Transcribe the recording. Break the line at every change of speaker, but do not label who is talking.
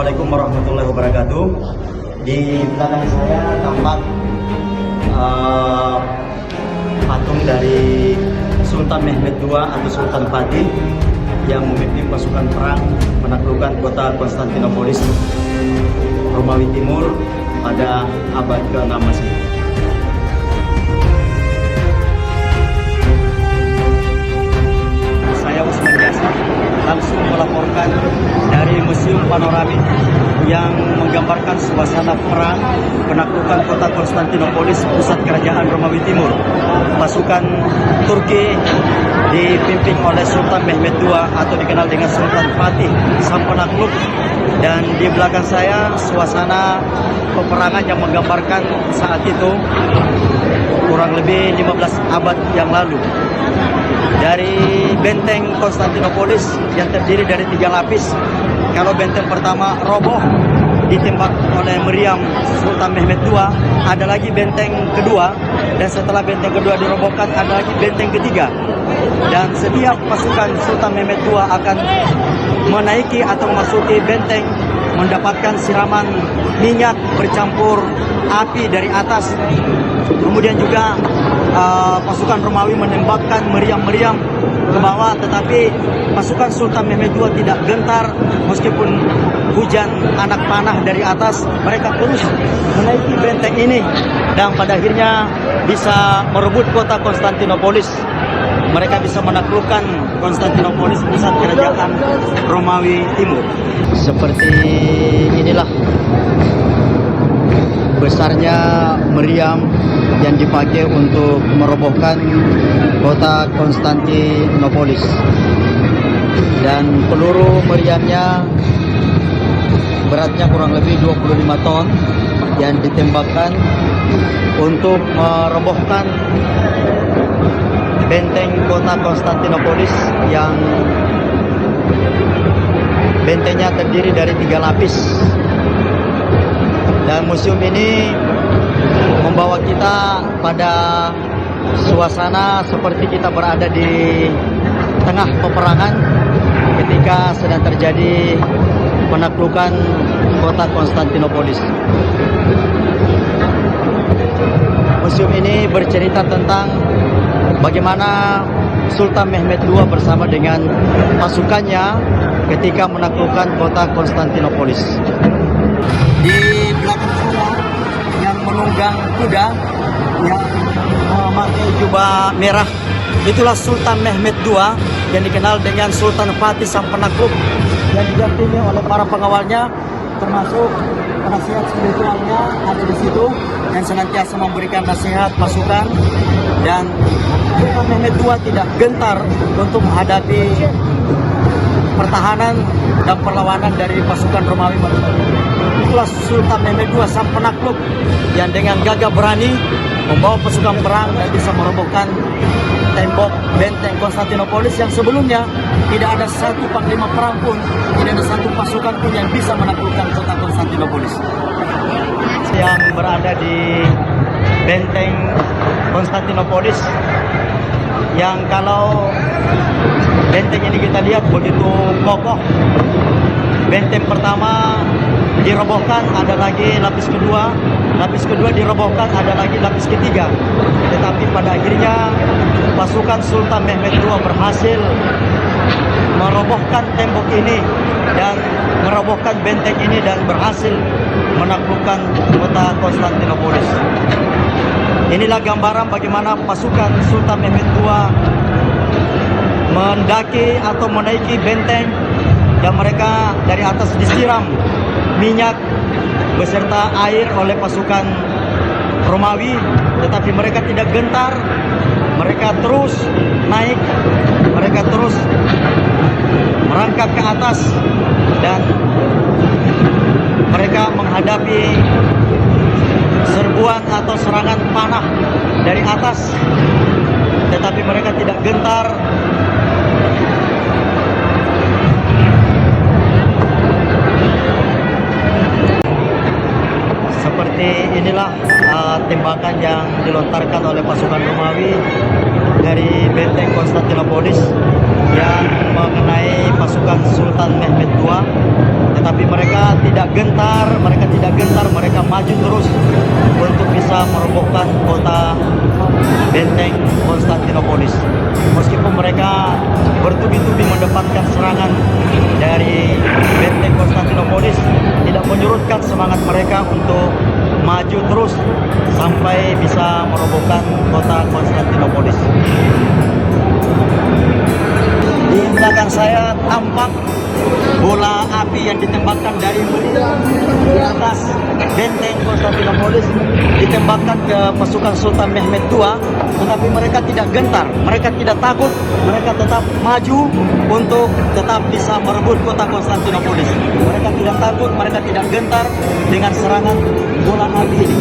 Assalamualaikum warahmatullahi wabarakatuh. Di belakang saya tampak patung dari Sultan Mehmed II atau Sultan Fatih yang memimpin pasukan perang menaklukkan kota Konstantinopolis, Romawi Timur pada abad ke-6 Masehi. Saya Usman Jasa langsung melaporkan dari Museum Panoramik yang menggambarkan suasana perang penaklukan kota Konstantinopolis, pusat kerajaan Romawi Timur. Pasukan Turki dipimpin oleh Sultan Mehmed II atau dikenal dengan Sultan Fatih sang penakluk, dan di belakang saya suasana peperangan yang menggambarkan saat itu kurang lebih 15 abad yang lalu. Dari benteng Konstantinopolis yang terdiri dari 3 lapis. Kalau benteng pertama roboh ditembak oleh meriam Sultan Mehmed II, ada lagi benteng kedua, dan setelah benteng kedua dirobohkan ada lagi benteng ketiga. Dan setiap pasukan Sultan Mehmed II akan menaiki atau memasuki benteng mendapatkan siraman minyak bercampur api dari atas. Kemudian juga pasukan Romawi menembakkan meriam-meriam ke bawah, tetapi pasukan Sultan Mehmed II tidak gentar meskipun hujan anak panah dari atas. Mereka terus menaiki benteng ini dan pada akhirnya bisa merebut kota Konstantinopolis. Mereka bisa menaklukkan Konstantinopolis, pusat kerajaan Romawi Timur. Seperti inilah besarnya meriam yang dipakai untuk merobohkan kota Konstantinopolis, dan peluru meriamnya beratnya kurang lebih 25 ton yang ditembakkan untuk merobohkan benteng kota Konstantinopolis yang bentengnya terdiri dari 3 lapis. Dan museum ini membawa kita pada suasana seperti kita berada di tengah peperangan ketika sedang terjadi penaklukan kota Konstantinopolis. Museum ini bercerita tentang bagaimana Sultan Mehmed II bersama dengan pasukannya ketika menaklukkan kota Konstantinopolis. Di belakang saya yang menunggang kuda yang memakai jubah merah, itulah Sultan Mehmed II yang dikenal dengan Sultan Fatih sang penakluk, yang didampingi oleh para pengawalnya, termasuk penasihat spiritualnya ada di situ yang senantiasa memberikan nasihat pasukan. Dan Sultan Mehmed II tidak gentar untuk menghadapi pertahanan dan perlawanan dari pasukan Romawi. Itulah Sultan Mehmed II sang penakluk yang dengan gagah berani membawa pasukan perang dan bisa merobohkan tembok benteng Konstantinopolis yang sebelumnya tidak ada satu panglima perang pun, tidak ada satu pasukan pun yang bisa menaklukkan kota Konstantinopolis. Yang berada di benteng Konstantinopolis, yang kalau benteng ini kita lihat begitu kokoh. Benteng pertama dirobohkan, ada lagi lapis kedua dirobohkan, ada lagi lapis ketiga. Tetapi pada akhirnya pasukan Sultan Mehmed II berhasil merobohkan tembok ini dan merobohkan benteng ini dan berhasil menaklukkan kota Konstantinopolis. Inilah gambaran bagaimana pasukan Sultan Mehmed II mendaki atau menaiki benteng, dan mereka dari atas disiram minyak beserta air oleh pasukan Romawi, tetapi mereka tidak gentar. Mereka terus naik, mereka terus merangkak ke atas, dan mereka menghadapi serbuan atau serangan panah dari atas, tetapi mereka tidak gentar. Seperti inilah tembakan yang dilontarkan oleh pasukan Romawi dari benteng Konstantinopolis yang mengenai pasukan Sultan Mehmed II, tetapi mereka tidak gentar, mereka maju terus untuk bisa merobohkan kota benteng Konstantinopolis. Meskipun mereka bertubi-tubi mendapatkan serangan dari benteng Konstantinopolis, tidak menyurutkan semangat mereka untuk maju terus sampai bisa merobohkan kota Konstantinopolis. Di belakang saya tampak bola api yang ditembakkan dari di atas benteng Konstantinopolis, ditembakkan ke pasukan Sultan Mehmed II, tetapi mereka tidak gentar, mereka tidak takut, mereka tetap maju untuk tetap bisa merebut kota Konstantinopolis. Mereka tidak takut, mereka tidak gentar dengan serangan bola api ini.